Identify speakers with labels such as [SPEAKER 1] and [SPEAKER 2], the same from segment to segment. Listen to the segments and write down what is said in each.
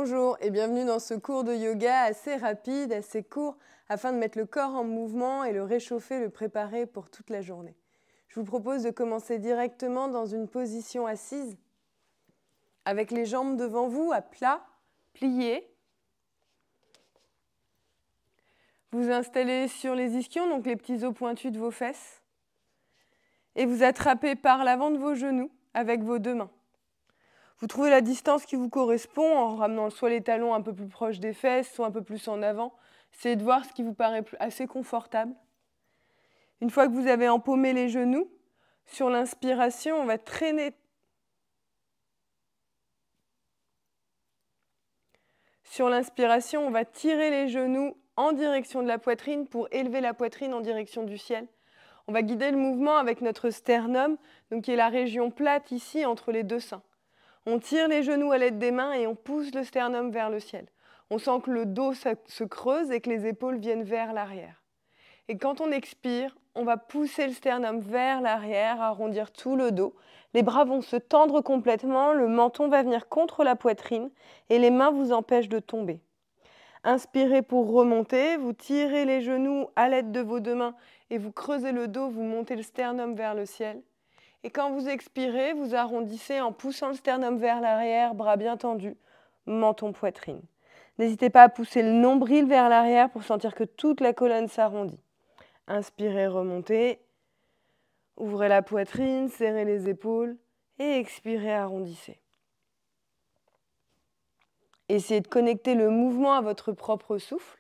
[SPEAKER 1] Bonjour et bienvenue dans ce cours de yoga assez rapide, assez court, afin de mettre le corps en mouvement et le réchauffer, le préparer pour toute la journée. Je vous propose de commencer directement dans une position assise, avec les jambes devant vous à plat, pliées. Vous installez sur les ischions, donc les petits os pointus de vos fesses, et vous attrapez par l'avant de vos genoux avec vos deux mains. Vous trouvez la distance qui vous correspond en ramenant soit les talons un peu plus proches des fesses, soit un peu plus en avant. Essayez de voir ce qui vous paraît assez confortable. Une fois que vous avez empaumé les genoux, sur l'inspiration, on va traîner. Sur l'inspiration, on va tirer les genoux en direction de la poitrine pour élever la poitrine en direction du ciel. On va guider le mouvement avec notre sternum, donc qui est la région plate ici entre les deux seins. On tire les genoux à l'aide des mains et on pousse le sternum vers le ciel. On sent que le dos se creuse et que les épaules viennent vers l'arrière. Et quand on expire, on va pousser le sternum vers l'arrière, arrondir tout le dos. Les bras vont se tendre complètement, le menton va venir contre la poitrine et les mains vous empêchent de tomber. Inspirez pour remonter, vous tirez les genoux à l'aide de vos deux mains et vous creusez le dos, vous montez le sternum vers le ciel. Et quand vous expirez, vous arrondissez en poussant le sternum vers l'arrière, bras bien tendus, menton-poitrine. N'hésitez pas à pousser le nombril vers l'arrière pour sentir que toute la colonne s'arrondit. Inspirez, remontez. Ouvrez la poitrine, serrez les épaules et expirez, arrondissez. Essayez de connecter le mouvement à votre propre souffle.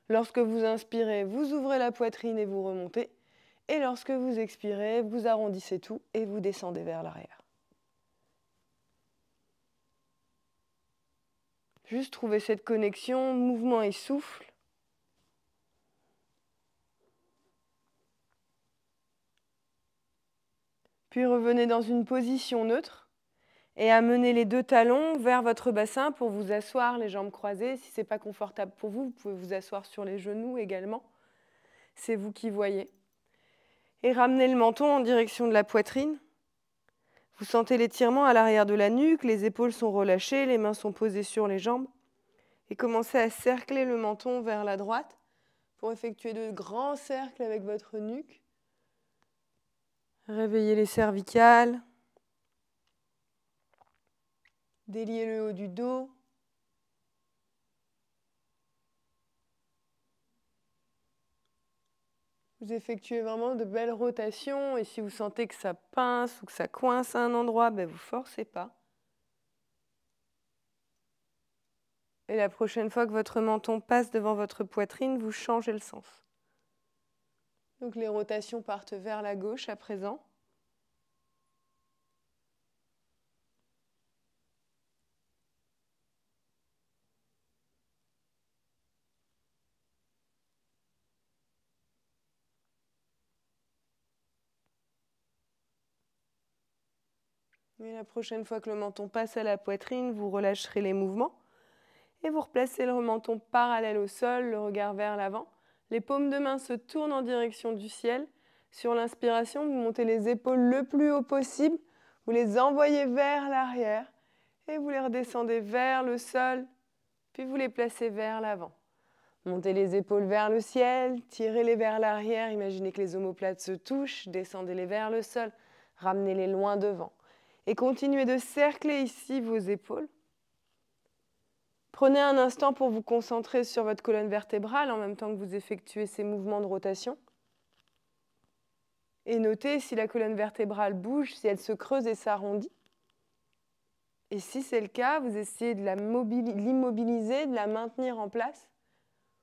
[SPEAKER 1] Lorsque vous inspirez, vous ouvrez la poitrine et vous remontez. Et lorsque vous expirez, vous arrondissez tout et vous descendez vers l'arrière. Juste trouver cette connexion, mouvement et souffle. Puis revenez dans une position neutre et amenez les deux talons vers votre bassin pour vous asseoir, les jambes croisées. Si ce n'est pas confortable pour vous, vous pouvez vous asseoir sur les genoux également. C'est vous qui voyez. Et ramenez le menton en direction de la poitrine. Vous sentez l'étirement à l'arrière de la nuque, les épaules sont relâchées, les mains sont posées sur les jambes. Et commencez à cercler le menton vers la droite pour effectuer de grands cercles avec votre nuque. Réveillez les cervicales. Déliez le haut du dos. Vous effectuez vraiment de belles rotations et si vous sentez que ça pince ou que ça coince à un endroit, vous ne forcez pas. Et la prochaine fois que votre menton passe devant votre poitrine, vous changez le sens. Donc les rotations partent vers la gauche à présent. Et la prochaine fois que le menton passe à la poitrine, vous relâcherez les mouvements. Et vous replacez le menton parallèle au sol, le regard vers l'avant. Les paumes de main se tournent en direction du ciel. Sur l'inspiration, vous montez les épaules le plus haut possible. Vous les envoyez vers l'arrière et vous les redescendez vers le sol, puis vous les placez vers l'avant. Montez les épaules vers le ciel, tirez-les vers l'arrière. Imaginez que les omoplates se touchent, descendez-les vers le sol, ramenez-les loin devant. Et continuez de cercler ici vos épaules. Prenez un instant pour vous concentrer sur votre colonne vertébrale en même temps que vous effectuez ces mouvements de rotation. Et notez si la colonne vertébrale bouge, si elle se creuse et s'arrondit. Et si c'est le cas, vous essayez de l'immobiliser, de la maintenir en place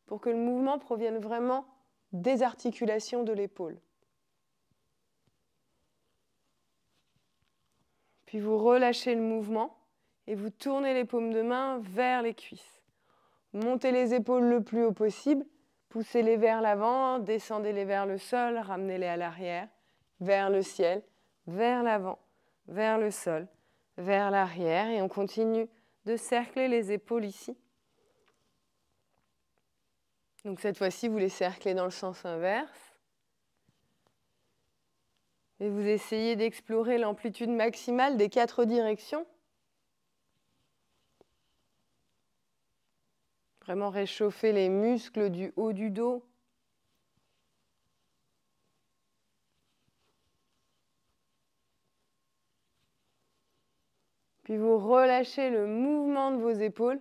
[SPEAKER 1] pour que le mouvement provienne vraiment des articulations de l'épaule. Puis vous relâchez le mouvement et vous tournez les paumes de main vers les cuisses. Montez les épaules le plus haut possible, poussez-les vers l'avant, descendez-les vers le sol, ramenez-les à l'arrière, vers le ciel, vers l'avant, vers le sol, vers l'arrière. Et on continue de cercler les épaules ici. Donc cette fois-ci, vous les cerclez dans le sens inverse. Et vous essayez d'explorer l'amplitude maximale des 4 directions. Vraiment réchauffer les muscles du haut du dos. Puis vous relâchez le mouvement de vos épaules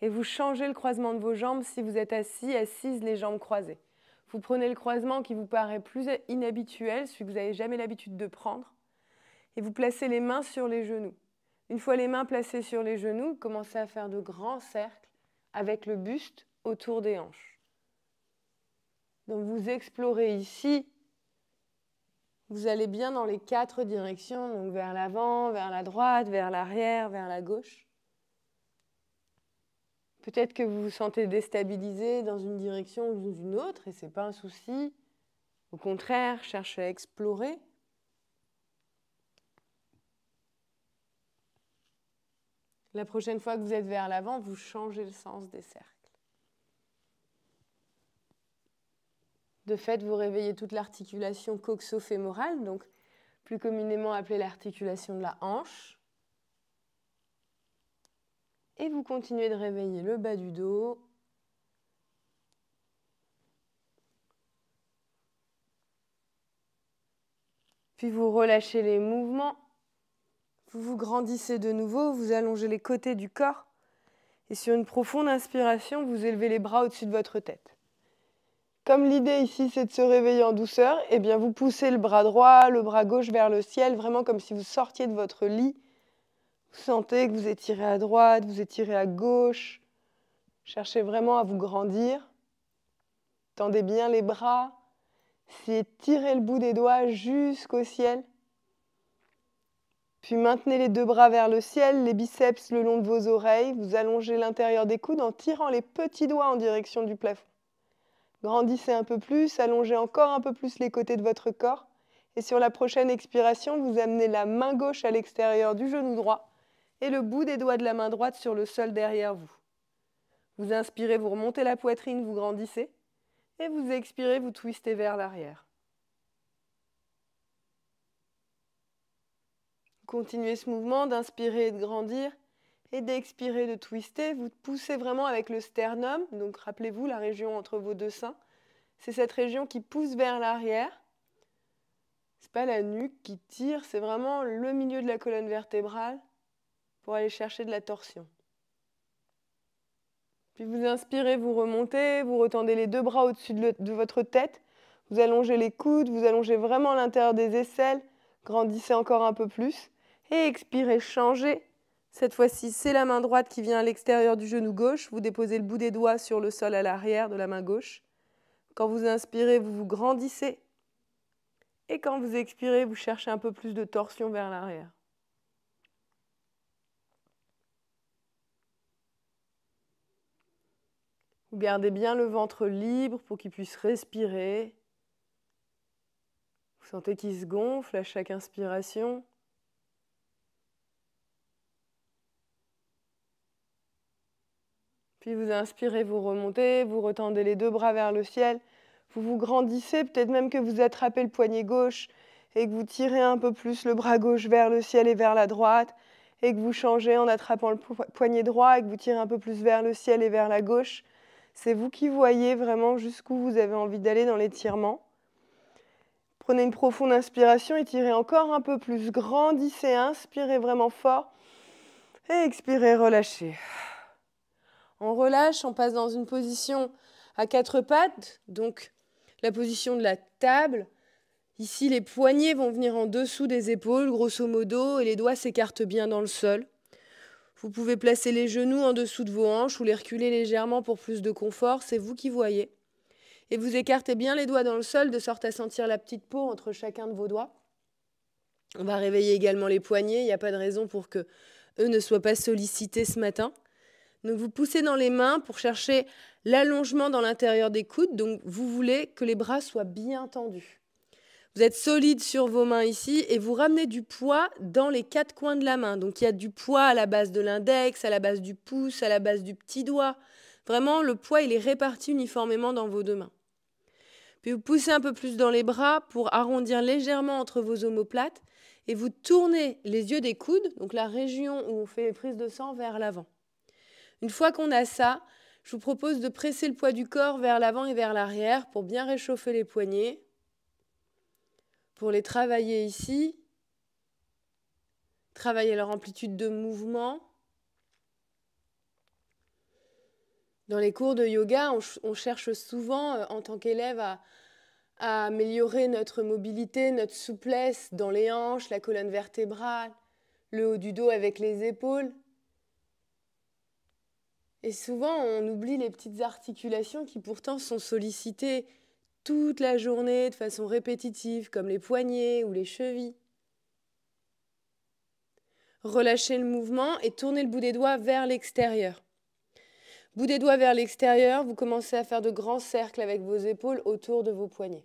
[SPEAKER 1] et vous changez le croisement de vos jambes si vous êtes assis, assise, les jambes croisées. Vous prenez le croisement qui vous paraît plus inhabituel, celui que vous n'avez jamais l'habitude de prendre, et vous placez les mains sur les genoux. Une fois les mains placées sur les genoux, commencez à faire de grands cercles avec le buste autour des hanches. Donc vous explorez ici. Vous allez bien dans les 4 directions, donc vers l'avant, vers la droite, vers l'arrière, vers la gauche. Peut-être que vous vous sentez déstabilisé dans une direction ou dans une autre, et ce n'est pas un souci. Au contraire, cherchez à explorer. La prochaine fois que vous êtes vers l'avant, vous changez le sens des cercles. De fait, vous réveillez toute l'articulation coxo-fémorale, donc plus communément appelée l'articulation de la hanche. Et vous continuez de réveiller le bas du dos. Puis vous relâchez les mouvements. Vous vous grandissez de nouveau, vous allongez les côtés du corps. Et sur une profonde inspiration, vous élevez les bras au-dessus de votre tête. Comme l'idée ici, c'est de se réveiller en douceur, eh bien vous poussez le bras droit, le bras gauche vers le ciel, vraiment comme si vous sortiez de votre lit. Vous sentez que vous étirez à droite, vous étirez à gauche. Cherchez vraiment à vous grandir. Tendez bien les bras. Tirez le bout des doigts jusqu'au ciel. Puis maintenez les 2 bras vers le ciel, les biceps le long de vos oreilles. Vous allongez l'intérieur des coudes en tirant les petits doigts en direction du plafond. Grandissez un peu plus, allongez encore un peu plus les côtés de votre corps. Et sur la prochaine expiration, vous amenez la main gauche à l'extérieur du genou droit et le bout des doigts de la main droite sur le sol derrière vous. Vous inspirez, vous remontez la poitrine, vous grandissez. Et vous expirez, vous twistez vers l'arrière. Continuez ce mouvement d'inspirer et de grandir et d'expirer, de twister. Vous poussez vraiment avec le sternum, donc rappelez-vous la région entre vos 2 seins. C'est cette région qui pousse vers l'arrière. Ce n'est pas la nuque qui tire, c'est vraiment le milieu de la colonne vertébrale pour aller chercher de la torsion. Puis vous inspirez, vous remontez, vous retendez les 2 bras au-dessus de votre tête. Vous allongez les coudes, vous allongez vraiment l'intérieur des aisselles. Grandissez encore un peu plus. Et expirez, changez. Cette fois-ci, c'est la main droite qui vient à l'extérieur du genou gauche. Vous déposez le bout des doigts sur le sol à l'arrière de la main gauche. Quand vous inspirez, vous vous grandissez. Et quand vous expirez, vous cherchez un peu plus de torsion vers l'arrière. Vous gardez bien le ventre libre pour qu'il puisse respirer. Vous sentez qu'il se gonfle à chaque inspiration. Puis vous inspirez, vous remontez, vous retendez les 2 bras vers le ciel. Vous vous grandissez, peut-être même que vous attrapez le poignet gauche et que vous tirez un peu plus le bras gauche vers le ciel et vers la droite. Et que vous changez en attrapant le poignet droit et que vous tirez un peu plus vers le ciel et vers la gauche. C'est vous qui voyez vraiment jusqu'où vous avez envie d'aller dans l'étirement. Prenez une profonde inspiration, étirez encore un peu plus, grandissez, inspirez vraiment fort et expirez, relâchez. On relâche, on passe dans une position à 4 pattes, donc la position de la table. Ici, les poignets vont venir en dessous des épaules, grosso modo, et les doigts s'écartent bien dans le sol. Vous pouvez placer les genoux en dessous de vos hanches ou les reculer légèrement pour plus de confort, c'est vous qui voyez. Et vous écartez bien les doigts dans le sol de sorte à sentir la petite peau entre chacun de vos doigts. On va réveiller également les poignets, il n'y a pas de raison pour qu'eux ne soient pas sollicités ce matin. Donc vous poussez dans les mains pour chercher l'allongement dans l'intérieur des coudes. Donc vous voulez que les bras soient bien tendus. Vous êtes solide sur vos mains ici et vous ramenez du poids dans les 4 coins de la main. Donc il y a du poids à la base de l'index, à la base du pouce, à la base du petit doigt. Vraiment, le poids, il est réparti uniformément dans vos 2 mains. Puis vous poussez un peu plus dans les bras pour arrondir légèrement entre vos omoplates et vous tournez les yeux des coudes, donc la région où on fait les prises de sang, vers l'avant. Une fois qu'on a ça, Je vous propose de presser le poids du corps vers l'avant et vers l'arrière pour bien réchauffer les poignets. Pour les travailler ici, travailler leur amplitude de mouvement. Dans les cours de yoga, on cherche souvent, en tant qu'élève, à améliorer notre mobilité, notre souplesse dans les hanches, la colonne vertébrale, le haut du dos avec les épaules. Et souvent, on oublie les petites articulations qui pourtant sont sollicitées toute la journée de façon répétitive, comme les poignets ou les chevilles. Relâchez le mouvement et tournez le bout des doigts vers l'extérieur. Bout des doigts vers l'extérieur, vous commencez à faire de grands cercles avec vos épaules autour de vos poignets.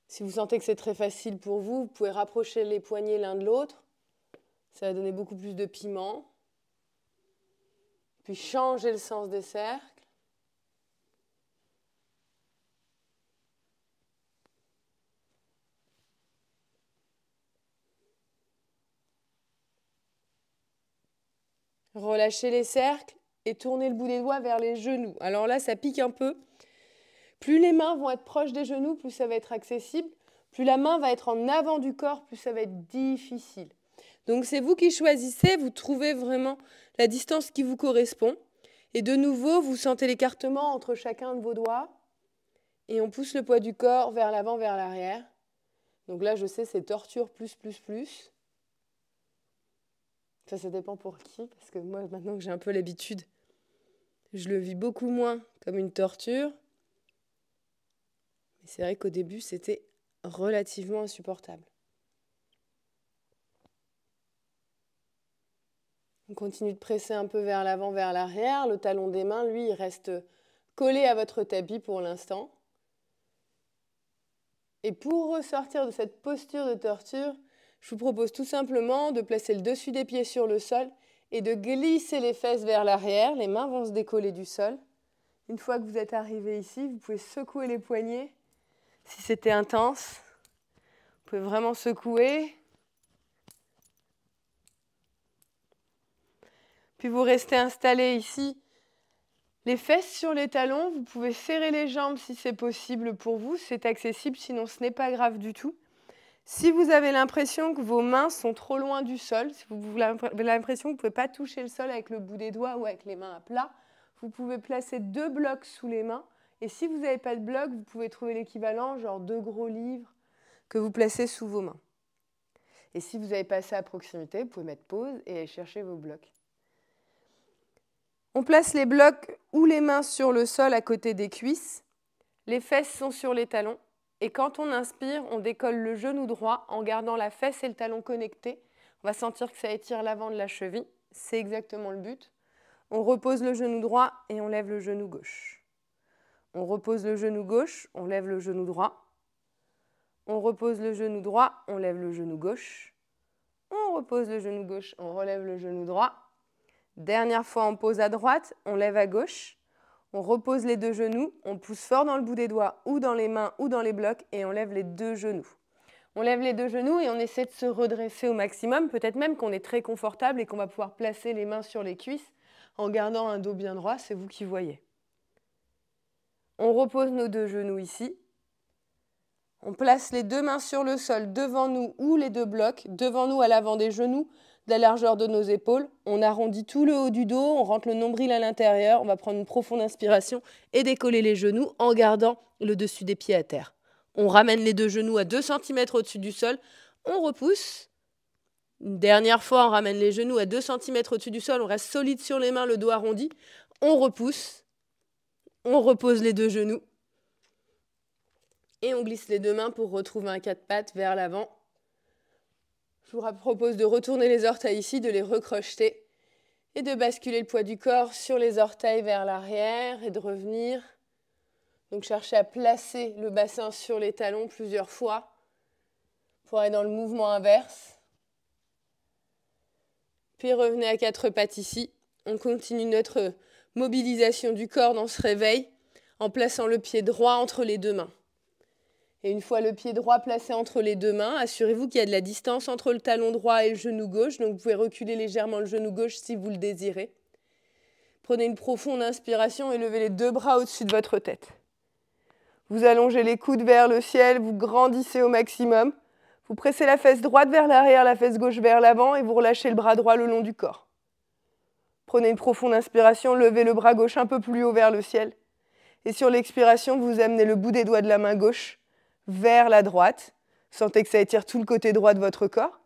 [SPEAKER 1] Si vous sentez que c'est très facile pour vous, vous pouvez rapprocher les poignets l'un de l'autre. Ça va donner beaucoup plus de piment. Puis changer le sens des cercles. Relâchez les cercles et tournez le bout des doigts vers les genoux. Alors là, ça pique un peu. Plus les mains vont être proches des genoux, plus ça va être accessible. Plus la main va être en avant du corps, plus ça va être difficile. Donc c'est vous qui choisissez, vous trouvez vraiment la distance qui vous correspond. Et de nouveau, vous sentez l'écartement entre chacun de vos doigts. Et on pousse le poids du corps vers l'avant, vers l'arrière. Donc là, je sais, c'est torture plus. Ça dépend pour qui, parce que moi, maintenant que j'ai un peu l'habitude, je le vis beaucoup moins comme une torture. Mais c'est vrai qu'au début, c'était relativement insupportable. On continue de presser un peu vers l'avant, vers l'arrière. Le talon des mains, lui, il reste collé à votre tapis pour l'instant. Et pour ressortir de cette posture de torture, je vous propose tout simplement de placer le dessus des pieds sur le sol et de glisser les fesses vers l'arrière. Les mains vont se décoller du sol. Une fois que vous êtes arrivé ici, vous pouvez secouer les poignets. Si c'était intense, vous pouvez vraiment secouer. Puis vous restez installé ici, les fesses sur les talons. Vous pouvez serrer les jambes si c'est possible pour vous. C'est accessible, sinon ce n'est pas grave du tout. Si vous avez l'impression que vos mains sont trop loin du sol, si vous avez l'impression que vous ne pouvez pas toucher le sol avec le bout des doigts ou avec les mains à plat, vous pouvez placer 2 blocs sous les mains. Et si vous n'avez pas de bloc, vous pouvez trouver l'équivalent, genre 2 gros livres que vous placez sous vos mains. Et si vous n'avez pas ça à proximité, vous pouvez mettre pause et aller chercher vos blocs. On place les blocs ou les mains sur le sol à côté des cuisses. Les fesses sont sur les talons. Et quand on inspire, on décolle le genou droit en gardant la fesse et le talon connectés. On va sentir que ça étire l'avant de la cheville. C'est exactement le but. On repose le genou droit et on lève le genou gauche. On repose le genou gauche, on lève le genou droit. On repose le genou droit, on lève le genou gauche. On repose le genou gauche, on relève le genou droit. Dernière fois, on pose à droite, on lève à gauche. On repose les 2 genoux, on pousse fort dans le bout des doigts ou dans les mains ou dans les blocs et on lève les 2 genoux. On lève les 2 genoux et on essaie de se redresser au maximum. Peut-être même qu'on est très confortable et qu'on va pouvoir placer les mains sur les cuisses en gardant un dos bien droit, c'est vous qui voyez. On repose nos 2 genoux ici. On place les 2 mains sur le sol devant nous ou les 2 blocs, devant nous à l'avant des genoux, de la largeur de nos épaules. On arrondit tout le haut du dos, on rentre le nombril à l'intérieur, on va prendre une profonde inspiration et décoller les genoux en gardant le dessus des pieds à terre. On ramène les 2 genoux à 2 cm au-dessus du sol, on repousse. Une dernière fois, on ramène les genoux à 2 cm au-dessus du sol, on reste solide sur les mains, le dos arrondi. On repousse, on repose les 2 genoux et on glisse les 2 mains pour retrouver un 4 pattes vers l'avant. Je vous propose de retourner les orteils ici, de les recrocheter et de basculer le poids du corps sur les orteils vers l'arrière et de revenir. Donc cherchez à placer le bassin sur les talons plusieurs fois pour aller dans le mouvement inverse. Puis revenez à 4 pattes ici. On continue notre mobilisation du corps dans ce réveil en plaçant le pied droit entre les 2 mains. Et une fois le pied droit placé entre les deux mains, assurez-vous qu'il y a de la distance entre le talon droit et le genou gauche. Donc vous pouvez reculer légèrement le genou gauche si vous le désirez. Prenez une profonde inspiration et levez les deux bras au-dessus de votre tête. Vous allongez les coudes vers le ciel, vous grandissez au maximum. Vous pressez la fesse droite vers l'arrière, la fesse gauche vers l'avant et vous relâchez le bras droit le long du corps. Prenez une profonde inspiration, levez le bras gauche un peu plus haut vers le ciel. Et sur l'expiration, vous amenez le bout des doigts de la main gauche vers la droite. Sentez que ça étire tout le côté droit de votre corps.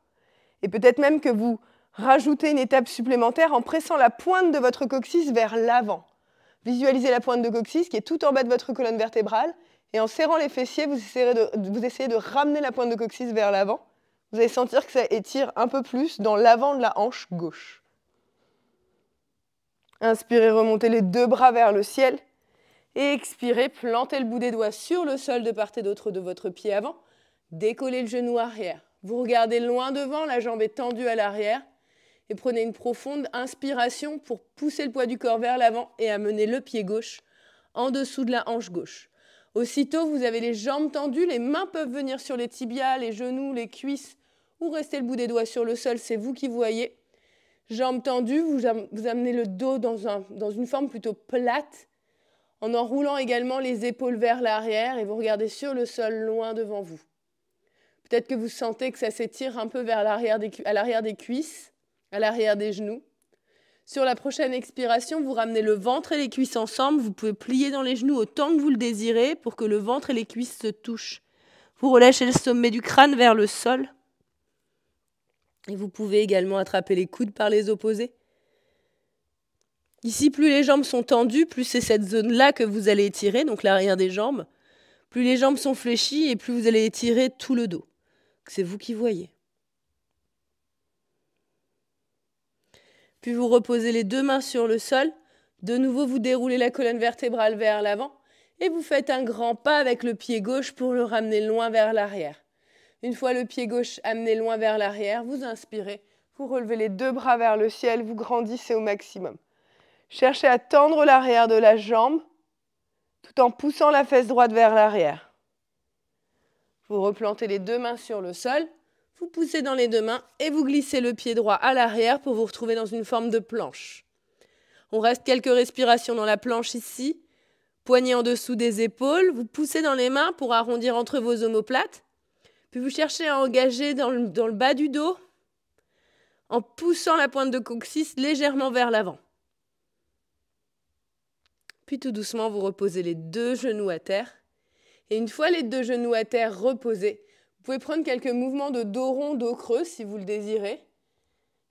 [SPEAKER 1] Et peut-être même que vous rajoutez une étape supplémentaire en pressant la pointe de votre coccyx vers l'avant. Visualisez la pointe de coccyx qui est tout en bas de votre colonne vertébrale. Et en serrant les fessiers, vous essayez de ramener la pointe de coccyx vers l'avant. Vous allez sentir que ça étire un peu plus dans l'avant de la hanche gauche. Inspirez, remontez les deux bras vers le ciel. Et expirez, plantez le bout des doigts sur le sol de part et d'autre de votre pied avant. Décollez le genou arrière. Vous regardez loin devant, la jambe est tendue à l'arrière. Et prenez une profonde inspiration pour pousser le poids du corps vers l'avant et amener le pied gauche en dessous de la hanche gauche. Aussitôt, vous avez les jambes tendues, les mains peuvent venir sur les tibias, les genoux, les cuisses ou rester le bout des doigts sur le sol, c'est vous qui voyez. Jambes tendues, vous amenez le dos dans une forme plutôt plate en enroulant également les épaules vers l'arrière et vous regardez sur le sol loin devant vous. Peut-être que vous sentez que ça s'étire un peu vers l'arrière à l'arrière des cuisses, à l'arrière des genoux. Sur la prochaine expiration, vous ramenez le ventre et les cuisses ensemble. Vous pouvez plier dans les genoux autant que vous le désirez pour que le ventre et les cuisses se touchent. Vous relâchez le sommet du crâne vers le sol. Et vous pouvez également attraper les coudes par les opposés. Ici, plus les jambes sont tendues, plus c'est cette zone-là que vous allez étirer, donc l'arrière des jambes. Plus les jambes sont fléchies et plus vous allez étirer tout le dos. C'est vous qui voyez. Puis vous reposez les deux mains sur le sol. De nouveau, vous déroulez la colonne vertébrale vers l'avant et vous faites un grand pas avec le pied gauche pour le ramener loin vers l'arrière. Une fois le pied gauche amené loin vers l'arrière, vous inspirez, vous relevez les deux bras vers le ciel, vous grandissez au maximum. Cherchez à tendre l'arrière de la jambe tout en poussant la fesse droite vers l'arrière. Vous replantez les deux mains sur le sol. Vous poussez dans les deux mains et vous glissez le pied droit à l'arrière pour vous retrouver dans une forme de planche. On reste quelques respirations dans la planche ici. Poignets en dessous des épaules. Vous poussez dans les mains pour arrondir entre vos omoplates. Puis vous cherchez à engager dans le bas du dos en poussant la pointe de coccyx légèrement vers l'avant. Puis tout doucement, vous reposez les deux genoux à terre. Et une fois les deux genoux à terre reposés, vous pouvez prendre quelques mouvements de dos rond, dos creux si vous le désirez.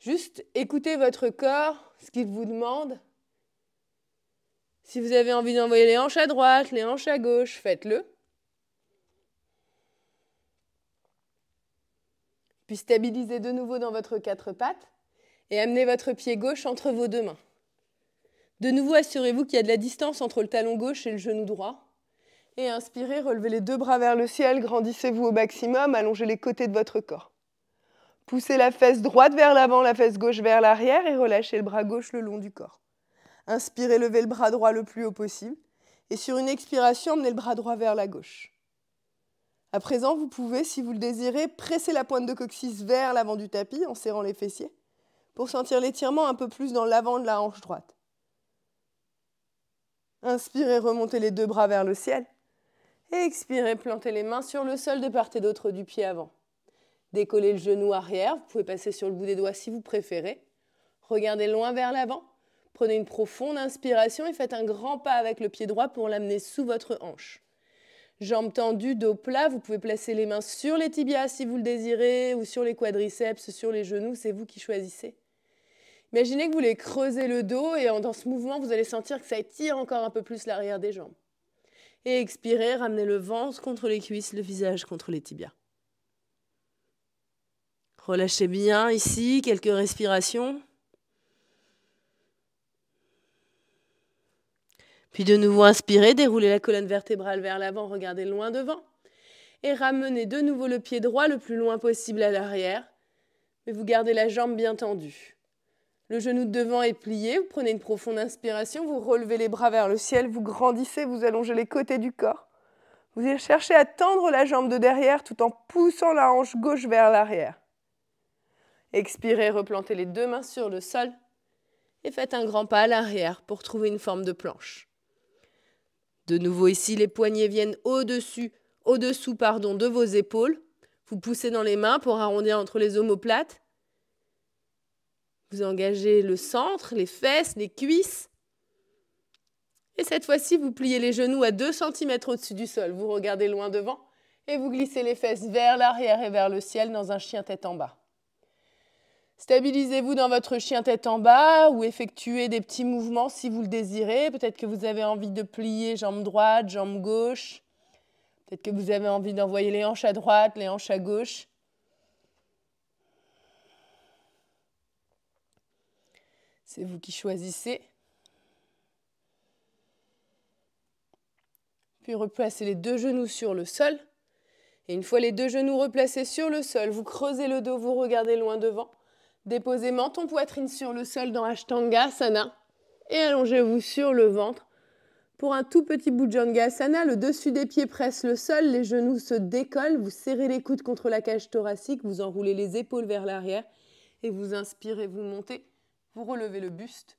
[SPEAKER 1] Juste écoutez votre corps, ce qu'il vous demande. Si vous avez envie d'envoyer les hanches à droite, les hanches à gauche, faites-le. Puis stabilisez de nouveau dans votre quatre pattes et amenez votre pied gauche entre vos deux mains. De nouveau, assurez-vous qu'il y a de la distance entre le talon gauche et le genou droit. Et inspirez, relevez les deux bras vers le ciel, grandissez-vous au maximum, allongez les côtés de votre corps. Poussez la fesse droite vers l'avant, la fesse gauche vers l'arrière et relâchez le bras gauche le long du corps. Inspirez, levez le bras droit le plus haut possible. Et sur une expiration, emmenez le bras droit vers la gauche. À présent, vous pouvez, si vous le désirez, presser la pointe de coccyx vers l'avant du tapis en serrant les fessiers pour sentir l'étirement un peu plus dans l'avant de la hanche droite. Inspirez, remontez les deux bras vers le ciel. Et expirez, plantez les mains sur le sol de part et d'autre du pied avant. Décollez le genou arrière, vous pouvez passer sur le bout des doigts si vous préférez. Regardez loin vers l'avant. Prenez une profonde inspiration et faites un grand pas avec le pied droit pour l'amener sous votre hanche. Jambes tendues, dos plat, vous pouvez placer les mains sur les tibias si vous le désirez ou sur les quadriceps, sur les genoux, c'est vous qui choisissez. Imaginez que vous voulez creuser le dos et dans ce mouvement, vous allez sentir que ça étire encore un peu plus l'arrière des jambes. Et expirez, ramenez le ventre contre les cuisses, le visage contre les tibias. Relâchez bien ici, quelques respirations. Puis de nouveau, inspirez, déroulez la colonne vertébrale vers l'avant, regardez loin devant. Et ramenez de nouveau le pied droit le plus loin possible à l'arrière. Mais vous gardez la jambe bien tendue. Le genou de devant est plié, vous prenez une profonde inspiration, vous relevez les bras vers le ciel, vous grandissez, vous allongez les côtés du corps. Vous allez chercher à tendre la jambe de derrière tout en poussant la hanche gauche vers l'arrière. Expirez, replantez les deux mains sur le sol et faites un grand pas à l'arrière pour trouver une forme de planche. De nouveau ici, les poignets viennent au-dessous de vos épaules. Vous poussez dans les mains pour arrondir entre les omoplates. Vous engagez le centre, les fesses, les cuisses. Et cette fois-ci, vous pliez les genoux à 2 cm au-dessus du sol. Vous regardez loin devant et vous glissez les fesses vers l'arrière et vers le ciel dans un chien tête en bas. Stabilisez-vous dans votre chien tête en bas ou effectuez des petits mouvements si vous le désirez. Peut-être que vous avez envie de plier jambe droite, jambe gauche. Peut-être que vous avez envie d'envoyer les hanches à droite, les hanches à gauche. C'est vous qui choisissez. Puis replacez les deux genoux sur le sol. Et une fois les deux genoux replacés sur le sol, vous creusez le dos, vous regardez loin devant. Déposez menton poitrine sur le sol dans Ashtangasana et allongez-vous sur le ventre. Pour un tout petit Bhujangasana, le dessus des pieds presse le sol, les genoux se décollent, vous serrez les coudes contre la cage thoracique, vous enroulez les épaules vers l'arrière et vous inspirez, vous montez, vous relevez le buste.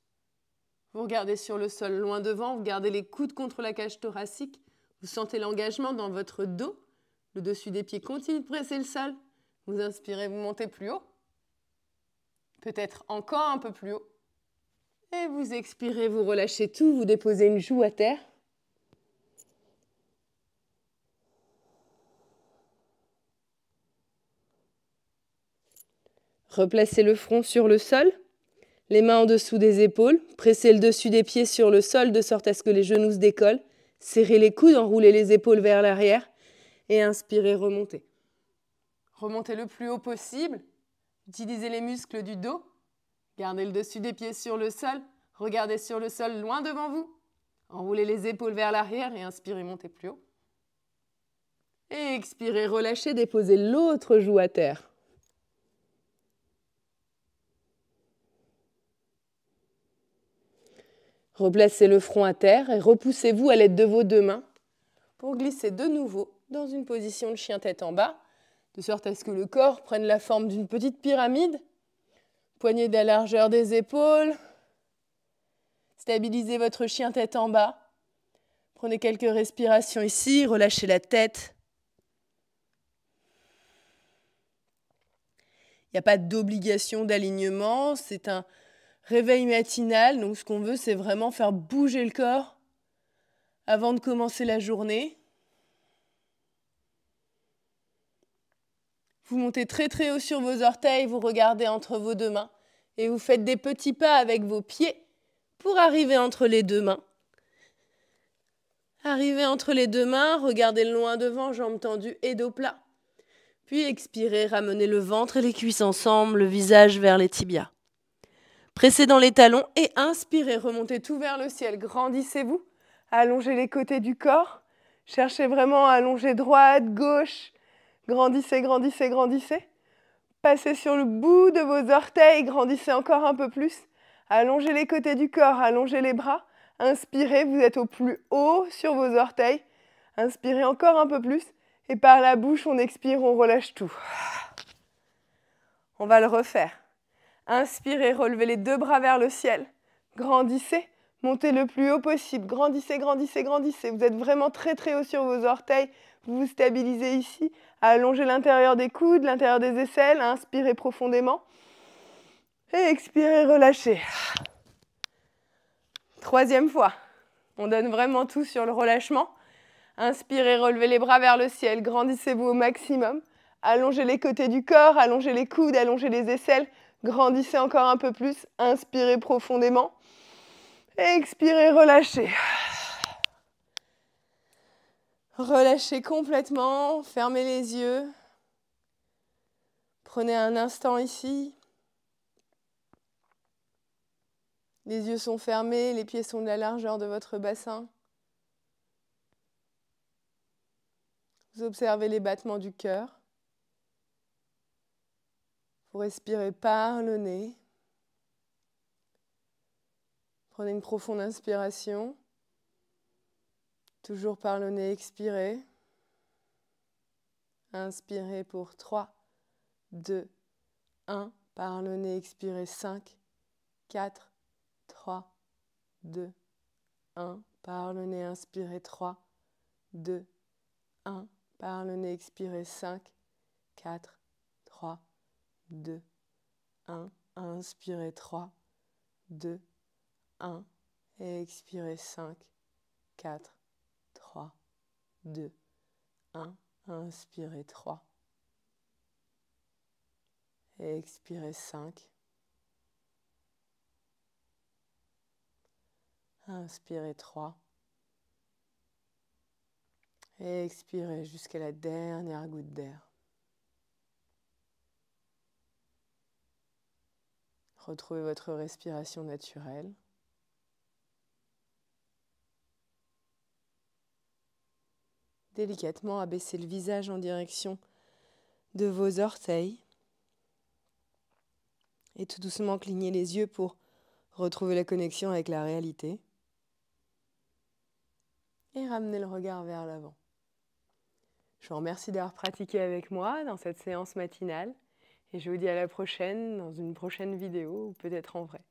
[SPEAKER 1] Vous regardez sur le sol loin devant, vous gardez les coudes contre la cage thoracique, vous sentez l'engagement dans votre dos, le dessus des pieds continue de presser le sol. Vous inspirez, vous montez plus haut. Peut-être encore un peu plus haut. Et vous expirez, vous relâchez tout, vous déposez une joue à terre. Replacez le front sur le sol, les mains en dessous des épaules, pressez le dessus des pieds sur le sol de sorte à ce que les genoux se décollent. Serrez les coudes, enroulez les épaules vers l'arrière et inspirez, remontez. Remontez le plus haut possible. Utilisez les muscles du dos. Gardez le dessus des pieds sur le sol. Regardez sur le sol loin devant vous. Enroulez les épaules vers l'arrière et inspirez, montez plus haut. Et expirez, relâchez, déposez l'autre joue à terre. Replacez le front à terre et repoussez-vous à l'aide de vos deux mains pour glisser de nouveau dans une position de chien tête en bas, de sorte à ce que le corps prenne la forme d'une petite pyramide. Poignée de la largeur des épaules. Stabilisez votre chien tête en bas. Prenez quelques respirations ici, relâchez la tête. Il n'y a pas d'obligation d'alignement, c'est un réveil matinal. Donc ce qu'on veut, c'est vraiment faire bouger le corps avant de commencer la journée. Vous montez très très haut sur vos orteils, vous regardez entre vos deux mains et vous faites des petits pas avec vos pieds pour arriver entre les deux mains. Arrivez entre les deux mains, regardez loin devant, jambes tendues et dos plat. Puis expirez, ramenez le ventre et les cuisses ensemble, le visage vers les tibias. Pressez dans les talons et inspirez, remontez tout vers le ciel, grandissez-vous, allongez les côtés du corps, cherchez vraiment à allonger droite, gauche, grandissez, grandissez, grandissez. Passez sur le bout de vos orteils, grandissez encore un peu plus. Allongez les côtés du corps, allongez les bras. Inspirez, vous êtes au plus haut sur vos orteils. Inspirez encore un peu plus. Et par la bouche, on expire, on relâche tout. On va le refaire. Inspirez, relevez les deux bras vers le ciel. Grandissez, montez le plus haut possible. Grandissez, grandissez, grandissez. Vous êtes vraiment très très haut sur vos orteils. Vous vous stabilisez ici. Allongez l'intérieur des coudes, l'intérieur des aisselles. Inspirez profondément. Et expirez, relâchez. Troisième fois. On donne vraiment tout sur le relâchement. Inspirez, relevez les bras vers le ciel. Grandissez-vous au maximum. Allongez les côtés du corps, allongez les coudes, allongez les aisselles. Grandissez encore un peu plus. Inspirez profondément. Et expirez, relâchez. Relâchez complètement. Fermez les yeux. Prenez un instant ici. Les yeux sont fermés, les pieds sont de la largeur de votre bassin. Vous observez les battements du cœur. Vous respirez par le nez. Prenez une profonde inspiration. Toujours par le nez, expirez. Inspirez pour 3, 2, 1. Par le nez, expirez 5, 4, 3, 2, 1. Par le nez, inspirez 3, 2, 1. Par le nez, expirez 5, 4, 3, 2, 1. Inspirez 3, 2, 1. Et expirez 5, 4, 3, 2, 1. Inspirez 3. Et expirez 5. Inspirez 3. Et expirez jusqu'à la dernière goutte d'air. Retrouvez votre respiration naturelle. Délicatement abaissez le visage en direction de vos orteils. Et tout doucement clignez les yeux pour retrouver la connexion avec la réalité. Et ramenez le regard vers l'avant. Je vous remercie d'avoir pratiqué avec moi dans cette séance matinale. Et je vous dis à la prochaine, dans une prochaine vidéo ou peut-être en vrai.